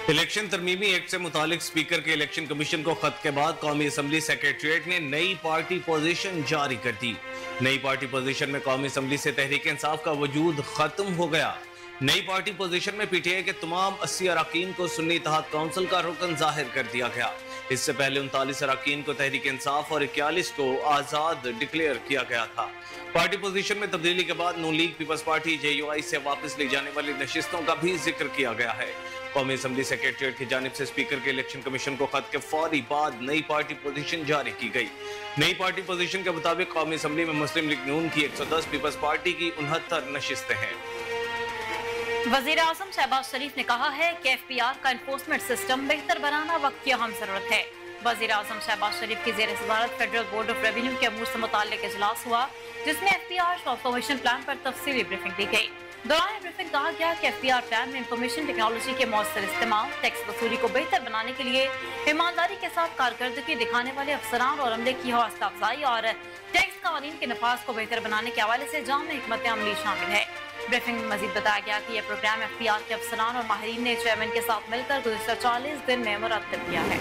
Election तरमीमी act से मुतालिक speaker के इलेक्शन कमीशन को खत के बाद कौमी असम्बली सेक्रेटरीट ने नई पार्टी पोजीशन जारी कर दी। नई पार्टी पोजीशन में कौमी असम्बली से तहरीक इंसाफ का वजूद खत्म हो गया। नई पार्टी पोजीशन में पीटीआई के तमाम 80 अरकान को सुन्नी इत्तेहाद काउंसिल का रुकन जाहिर कर दिया गया। इससे पहले 39 अरकान को तहरीक इंसाफ और 41 को आजाद डिक्लेयर किया गया था। पार्टी पोजीशन में तब्दीली के बाद नून लीग पीपल्स पार्टी JUI से वापस ली जाने वाली नशिस्तों का भी जिक्र किया गया है। कौमी असम्बली सेक्रेटरीट की जानिब से स्पीकर के इलेक्शन कमीशन को खत के फौरी बाद नई पार्टी पोजीशन जारी की गई। नई पार्टी पोजीशन के मुताबिक कौमी असम्बली में मुस्लिम लीग नून की 110, पीपल्स पार्टी की 69 नशिस्तें हैं। वजीर आजम शहबाज शरीफ ने कहा है कि FPR का इन्फोर्समेंट सिस्टम बेहतर बनाना वक्त की अहम जरूरत है। वजीर आजम शहबाज शरीफ की ज़ेर सदारत फेडरल बोर्ड ऑफ रेवेन्यू के अमूर से मुताल्लिक इजलास हुआ, जिसमें FPR ट्रांसफॉर्मेशन प्लान पर तफसीली ब्रीफिंग दी गई। दौरान ब्रीफिंग कहा गया कि FPR प्लान में इंफॉर्मेशन टेक्नोलॉजी के मौसर इस्तेमाल, टैक्स वसूली को बेहतर बनाने के लिए ईमानदारी के साथ कारकर्दगी दिखाने वाले अफसरान और अमले की हौसला अफजाई और टैक्स कानून के नफाज को बेहतर बनाने के हवाले से जाम हिकमत अमली शामिल है। ब्रीफिंग में मजीद बताया गया कि यह प्रोग्राम FPR के अफसरान और माहिरीन ने चेयरमैन के साथ मिलकर गुज़िश्ता 40 दिन में मुरतब किया है।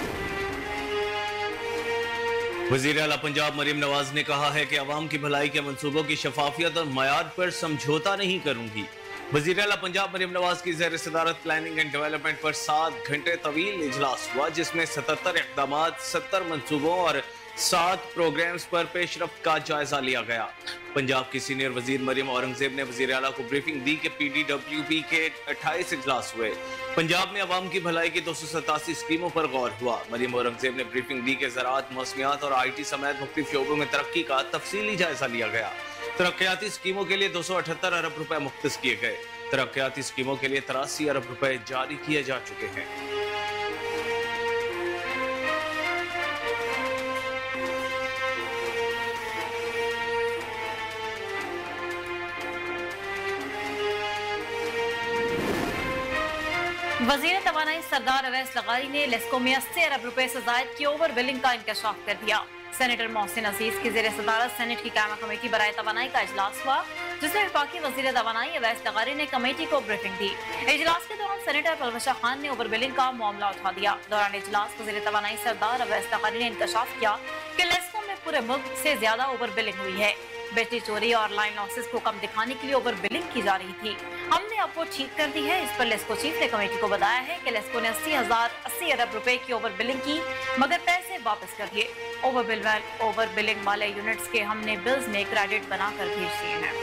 वज़ीर आला पंजाब मरीम नवाज ने कहा है कि अवाम की भलाई के मंसूबों की शफाफियत और मयार पर समझौता नहीं करूंगी। वज़ीर आला पंजाब मरीम नवाज की ज़ेर सदारत प्लानिंग एंड डेवलपमेंट पर 7 घंटे तवील इजलास हुआ, जिसमें 77 इक़दामात, 70 मंसूबों और 7 प्रोग्राम्स पर पेशरफ्त का जायजा लिया गया। पंजाब की सीनियर वजीर मरियम औरंगजेब ने वजीर आला को ब्रीफिंग दी कि PDWP के 28 इजलास हुए। पंजाब में अवाम की भलाई की 287 स्कीमों पर गौर हुआ। मरियम औरंगजेब ने ब्रीफिंग दी कि ज़राअत, मौसमियात और IT समेत मुख्तलिफ शोबों में तरक्की का तफसीली जायजा लिया गया। तरक्याती स्कीमों के लिए 278 अरब रुपए मुख्तस किए गए। तरक्याती स्कीमों के लिए 83 अरब रुपए जारी किए जा चुके हैं। वज़ीर तवानाई सरदार अवैस लगारी ने लेस्को में 80 अरब रुपए से जायद की ओवर बिलिंग का इंकशाफ कर दिया। सेनेटर मोहसिन अजीज की ज़ेर सदारत सेनेट की कायमा कमेटी बराए तवानाई का इजलास हुआ, जिसमें वफाकी वज़ीर तवानाई अवैस लगारी ने कमेटी को ब्रीफिंग दी। इजलास के दौरान सेनेटर परवशा खान ने ओवर बिलिंग का मामला उठा दिया। दौरान इजलास वज़ीर तवानाई सरदार अवैस लगारी ने इंकशाफ किया कि लेस्को में पूरे मुल्क से ज्यादा ओवर बिलिंग हुई है। बैटरी चोरी और लाइन लॉसेस को कम दिखाने के लिए ओवर बिलिंग की जा रही थी। हमने अब वो ठीक कर दी है। इस पर लेस्को चीफ ने कमेटी को बताया है कि लेस्को ने 80 अरब रुपए की ओवर बिलिंग की, मगर पैसे वापस कर दिए। ओवर बिलिंग वाले यूनिट्स के हमने बिल्स में क्रेडिट बनाकर भेज दिए हैं।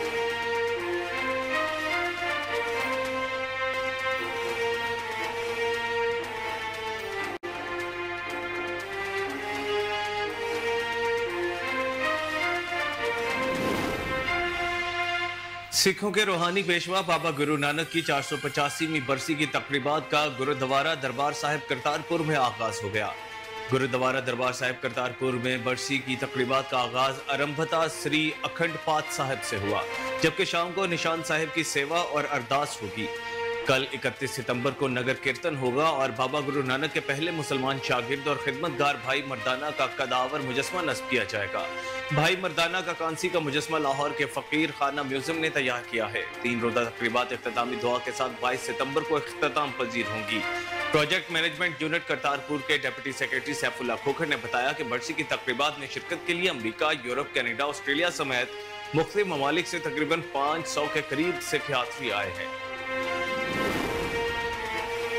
सिखों के रूहानी पेशवा बाबा गुरु नानक की 485वीं बरसी की तकरीबात का गुरुद्वारा दरबार साहिब करतारपुर में आगाज हो गया। गुरुद्वारा दरबार साहिब करतारपुर में बरसी की तकरीबात का आगाज आरंभता श्री अखंड पाठ साहिब से हुआ, जबकि शाम को निशान साहिब की सेवा और अरदास होगी। कल 31 सितंबर को नगर कीर्तन होगा और बाबा गुरु नानक के पहले मुसलमान शागिर्द और खिदमतगार भाई मर्दाना का कदावर मुजस्मा नस्ब किया जाएगा। भाई मर्दाना का कांसी का मुजस्मा लाहौर के फकीर खाना म्यूजियम ने तैयार किया है। 3 रोजा तकरीबात इख्तितामी दुआ के साथ 22 सितंबर को इख्तिताम पजीर होंगी। प्रोजेक्ट मैनेजमेंट यूनिट करतारपुर के डिप्टी सेक्रेटरी सैफुल्लाह खोखर ने बताया कि बरसी की तकरीबात में शिरकत के लिए अमरीका, यूरोप, कनाडा, ऑस्ट्रेलिया समेत मुख्तलिफ ममालिक से तकरीबन 500 के करीब सिख यात्री आए हैं।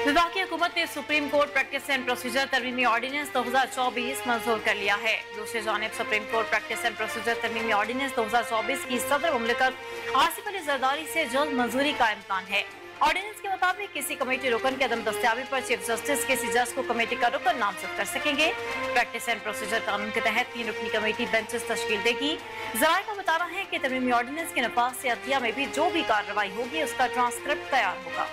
विभागीय हुकूमत ने Supreme Court practice and procedure तरमीमी ऑर्डिनेंस 2024 मंजूर कर लिया है। दूसरी जानिब Supreme Court practice and procedure तरमीमी ऑर्डिनेंस 2024 की सदर मुमलिकत आसिफ अली जरदारी से जल्द मंजूरी का इम्कान है। ऑर्डिनेंस के मुताबिक किसी कमेटी रुकन के अदम दस्तियाबी पर चीफ जस्टिस किसी जज को कमेटी का रुकन नामजद कर सकेंगे। प्रैक्टिस एंड प्रोसीजर कानून के तहत 3 रुकनी कमेटी बेंचेस तश्कील देगी। जराये का बताना है कि तरमीमी ऑर्डिनेंस के नफाज से अदलिया में भी जो भी कार्रवाई होगी उसका ट्रांसक्रिप्ट तैयार होगा।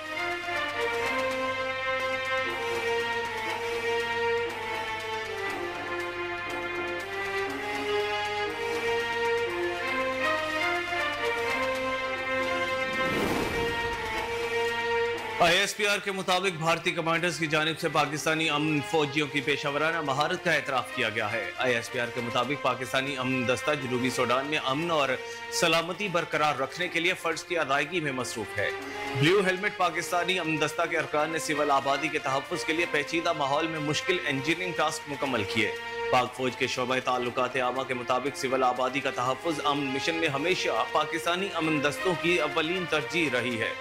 ISPR के मुताबिक भारतीय कमांडर्स की जानिब से पाकिस्तानी अमन फौजियों की पेशावराना महारत का एतराफ किया गया है। ISPR के मुताबिक पाकिस्तानी अमन दस्ता जनूबी सूडान में अमन और सलामती बरकरार रखने के लिए फर्ज की अदायगी में मसरूफ है। ब्लू हेलमेट पाकिस्तानी अमन दस्ता के अरकान ने सिविल आबादी के तहफ़्फ़ुज़ के लिए पेचीदा माहौल में मुश्किल इंजीनियरिंग टास्क मुकम्मल किए। पाक फौज के शोबे ताल्लुकात आमा के मुताबिक सिविल आबादी का तहफ़्फ़ुज़ अमन मिशन में हमेशा पाकिस्तानी अमन दस्तों की अव्वलीन तरजीह रही है।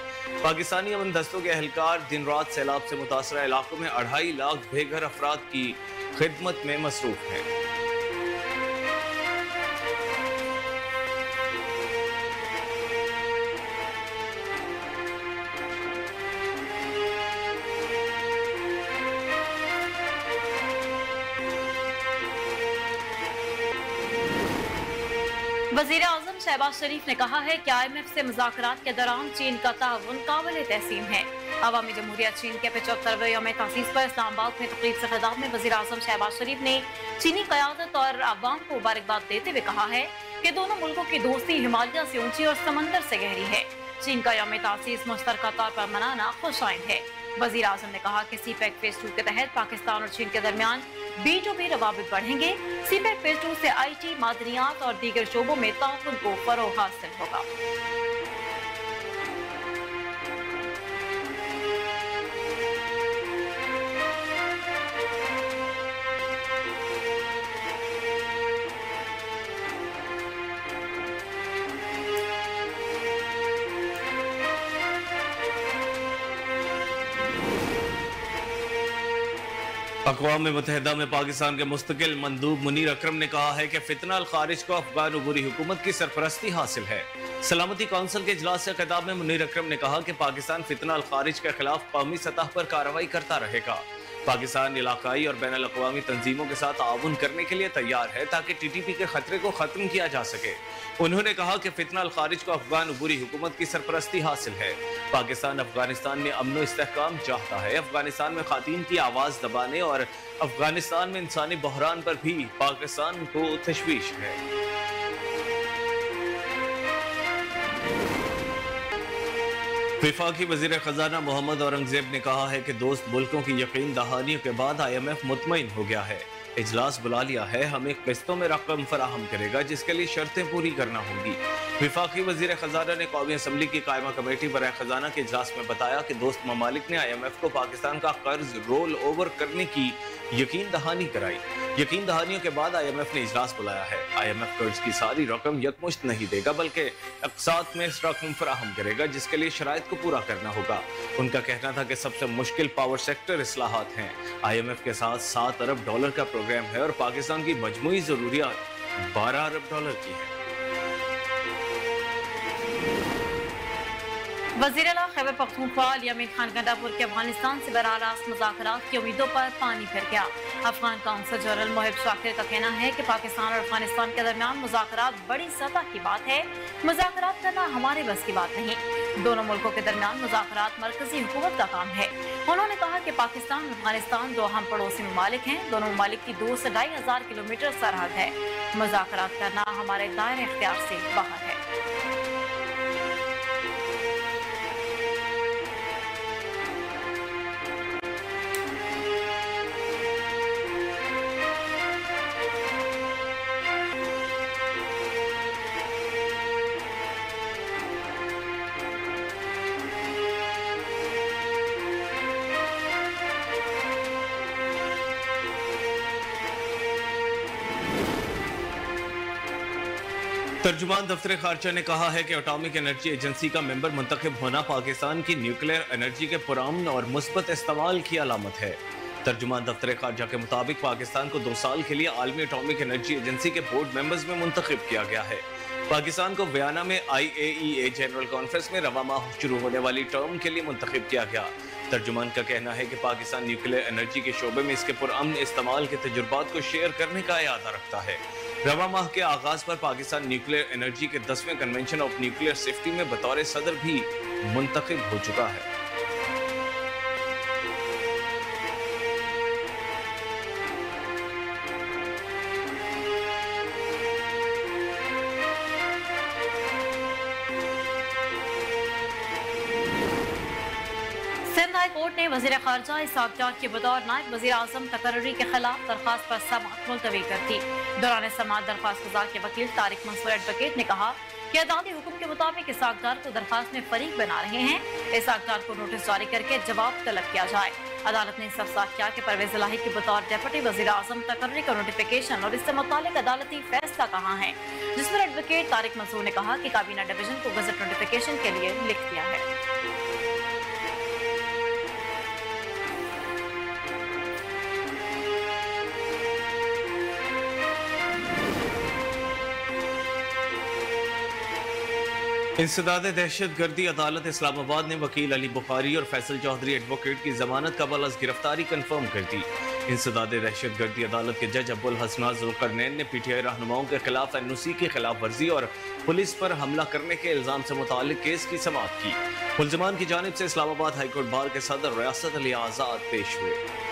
पाकिस्तानी अमन दस्तों के एहलकार दिन रात सैलाब से मुतासरा इलाकों में 2.5 लाख बेघर अफराद की खिदमत में मसरूफ हैं। वज़ीर आज़म शहबाज शरीफ ने कहा है कि IMF से मुज़ाकरात के दौरान चीन का ताउन काबिल तहसीन है। अवामी जमहूरियत चीन के 75वें यौम तासीस पर इस्लामाबाद में तकरीब से खिताब में वज़ीर आज़म शहबाज शरीफ ने चीनी क़यादत और अवाम को मुबारकबाद देते हुए कहा है कि दोनों मुल्कों की दोस्ती हिमालय से ऊंची और समंदर से गहरी है। चीन का यौम तासीस मुश्तरका तौर पर मनाना खुशाइंद है। वज़ीर आज़म ने कहा कि CPEC फेज 2 के तहत पाकिस्तान और चीन के दरमियान B2B रवाबित बढ़ेंगे। CPEC फेज 2 से IT, मादनियात और दीगर शोबों में ताउन को फरोग हासिल होगा। अक़वाम मुत्तहिदा में पाकिस्तान के मुस्तकिल मंदूब मुनीर अकरम ने कहा है कि फितना अल खारिज को अफगान उबूरी हुकूमत की सरपरस्ती हासिल है। सलामती कौंसिल के इजलास से खिताब में मुनीर अकरम ने कहा कि पाकिस्तान फितना अल खारिज के खिलाफ कौमी सतह पर कार्रवाई करता रहेगा। पाकिस्तान इलाकाई और बैनुल अक़वामी तंजीमों के साथ ताउन करने के लिए तैयार है ताकि TTP के खतरे को खत्म किया जा सके। उन्होंने कहा कि फितना अल खारिज को अफगान उबूरी हुकूमत की सरपरस्ती हासिल है। पाकिस्तान अफगानिस्तान में अमन व इस्तेहकाम चाहता है। अफगानिस्तान में खातीन की आवाज दबाने और अफगानिस्तान में इंसानी बहरान पर भी पाकिस्तान को तशवीश है। वफाकी वज़ीर ख़ज़ाना मोहम्मद औरंगज़ेब ने कहा है कि दोस्त मुल्कों की यकीन दहानियों के बाद IMF मुतमईन हो गया है, इजलास बुला लिया है, हमें किस्तों में रकम फराहम करेगा जिसके लिए शर्तें पूरी करना होंगी। वफाकी वज़ीर ख़ज़ाना ने कौमी असम्बली की कायमा कमेटी बराए ख़ज़ाना के इजलास में बताया कि दोस्त ममालिक ने IMF को पाकिस्तान का कर्ज रोल ओवर करने की यकीन दहानी कराई। यकीन दहानियों के बाद IMF ने इजलास बुलाया है। IMF कर्ज की सारी रकम यकमुश्त नहीं देगा बल्कि अक़सात में इस रकम फराहम करेगा जिसके लिए शराइत को पूरा करना होगा। उनका कहना था कि सबसे मुश्किल पावर सेक्टर इस्लाहात हैं। IMF के साथ $7 अरब का प्रोग्राम है और पाकिस्तान की मजमूई ज़रूरियात $12 अरब की है। वज़ीर आला खैबर पख्तूनख्वा यामीन खान गंडापुर के अफगानिस्तान से बरारास्त मुज़ाकरात की उम्मीदों पर पानी फिर गया। अफगान काउंसिल जनरल मोहिब शाकिर का कहना है कि पाकिस्तान और अफगानिस्तान के दरमियान मुज़ाकरात बड़ी सतह की बात है। मुज़ाकरात करना हमारे बस की बात नहीं। दोनों मुल्कों के दरमियान मुज़ाकरात मरकजी हुकूमत का काम है। उन्होंने कहा कि पाकिस्तान और अफगानिस्तान दो हम पड़ोसी ममालिक हैं। दोनों ममालिक की 2 से 2,500 किलोमीटर सरहद है। मुज़ाकरात करना हमारे दायरे इख्तियार से बाहर है। तर्जुमान दफ्तर खारजा ने कहा है कि एटॉमिक एनर्जी एजेंसी का मेंबर मुंतखब होना पाकिस्तान की न्यूक्लियर एनर्जी के पुरअमन और मुस्बत इस्तेमाल की अलामत है। तर्जुमान दफ्तर खारजा के मुताबिक पाकिस्तान को 2 साल के लिए आलमी एटॉमिक एनर्जी एजेंसी के बोर्ड मेंबर्स में मुंतखब किया गया है। पाकिस्तान को वियना में IAEA जनरल कॉन्फ्रेंस में रवा माह शुरू होने वाली टर्म के लिए मुंतखब किया गया। तर्जुमान का कहना है कि पाकिस्तान न्यूक्लियर एनर्जी के शोबे में इसके पुरअमन इस्तेमाल के तजुर्बात को शेयर करने का इरादा रखता है। रवा माह के आगाज पर पाकिस्तान न्यूक्लियर एनर्जी के 10वें कन्वेंशन ऑफ न्यूक्लियर सेफ्टी में बतौर सदर भी मुंतखब हो चुका है। कोर्ट ने वजीर खारजा इसहाक डार के बतौर नायब वजीर आजम तकर्री के खिलाफ दरखास्त पर समाअत मुलतवी कर दी। दौरान समाअत दरखास्त गुजार के वकील तारिक मंसूर एडवोकेट ने कहा कि अदालती हुक्म के मुताबिक इसहाक डार को दरखास्त में फरीक बना रहे हैं। इसहाक डार को नोटिस जारी करके जवाब तलब किया जाए। अदालत ने इंसाफ किया कि परवेज इलाही के बतौर डेप्यूटी वजीर आजम तकर्री का नोटिफिकेशन और इससे मुतालिक अदालती फैसला कहाँ है, जिस पर एडवोकेट तारिक मंसूर ने कहा कि काबीना डिवीजन को गजट नोटिफिकेशन के लिए लिख दिया है। इंसदाद दहशत गर्दी अदालत इस्लामाबाद ने वकील अली बुखारी और फैसल चौधरी एडवोकेट की जमानत कबल अज गिरफ्तारी कंफर्म कर दी। इंसदाद दहशत गर्दी अदालत के जज अब्दुल हसनात जुल्करनैन ने पीटीआई रहनुमाओं के खिलाफ एनओसी की खिलाफ वर्जी और पुलिस पर हमला करने के इल्जाम से मुतालिक केस की समाअत की। मुल्जिमान की जानिब से इस्लामाबाद हाईकोर्ट बार के सदर रियासत अली आजाद पेश हुए।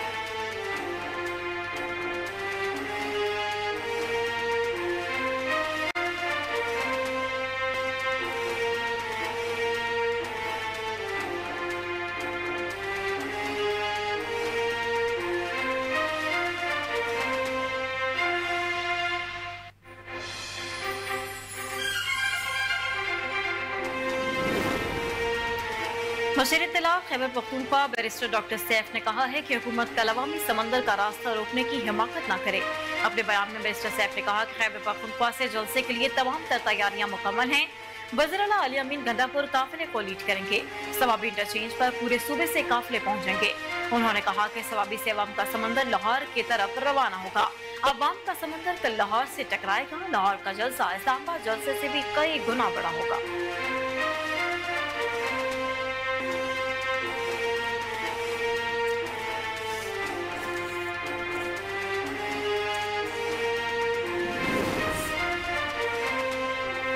वज़ीर इत्तला खैबर पख्तूनख्वा बैरिस्टर डॉक्टर सैफ ने कहा है कि हुकूमत कल अवामी समंदर का रास्ता रोकने की हिमाकत न करे। अपने बयान में बैरिस्टर सैफ ने कहा कि खैबर पख्तूनख्वा से जलसे के लिए तमाम तर तैयारियां मुकम्मल हैं। वज़ीर आला अली अमीन गंडापुर काफिले को लीड करेंगे। सवाबी इंटरचेंज पर पूरे सूबे से काफिले पहुंचेंगे। उन्होंने कहा कि सवाबी से अवाम का समंदर लाहौर की तरफ रवाना होगा। अवाम का समंदर कल लाहौर से टकराएगा। लाहौर का जलसा इस्लामाबाद जलसे से भी कई गुना बड़ा होगा।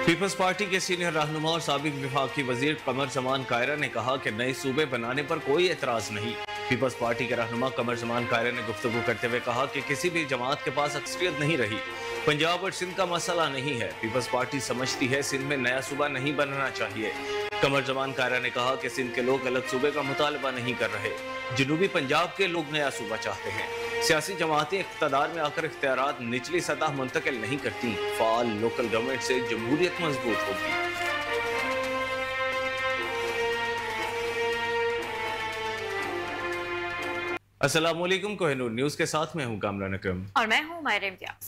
पीपल्स पार्टी के सीनियर रहनुमा और साबिक विफाकी वजीर कमर जमान कायरा ने कहा कि नए सूबे बनाने पर कोई एतराज नहीं। पीपल्स पार्टी के रहनुमा कमर जमान कायरा ने गुफ्तगू करते हुए कहा कि किसी भी जमात के पास अक्सरियत नहीं रही। पंजाब और सिंध का मसला नहीं है। पीपल्स पार्टी समझती है सिंध में नया सूबा नहीं बनना चाहिए। कमर जमान कायरा ने कहा कि सिंध के लोग अलग सूबे का मुतालबा नहीं कर रहे। जनूबी पंजाब के लोग नया सूबा चाहते हैं। सियासी जमातें इख्तियार में आकर इख्तियारात निचली सतह मुंतकिल नहीं करती। फाल लोकल गवर्नमेंट से जमहूरियत मजबूत होगी। अस्सलामुअलैकुम, कोहिनूर न्यूज के साथ मैं हूं कामरान अकरम और मैं हूं मायरा इम्तियाज।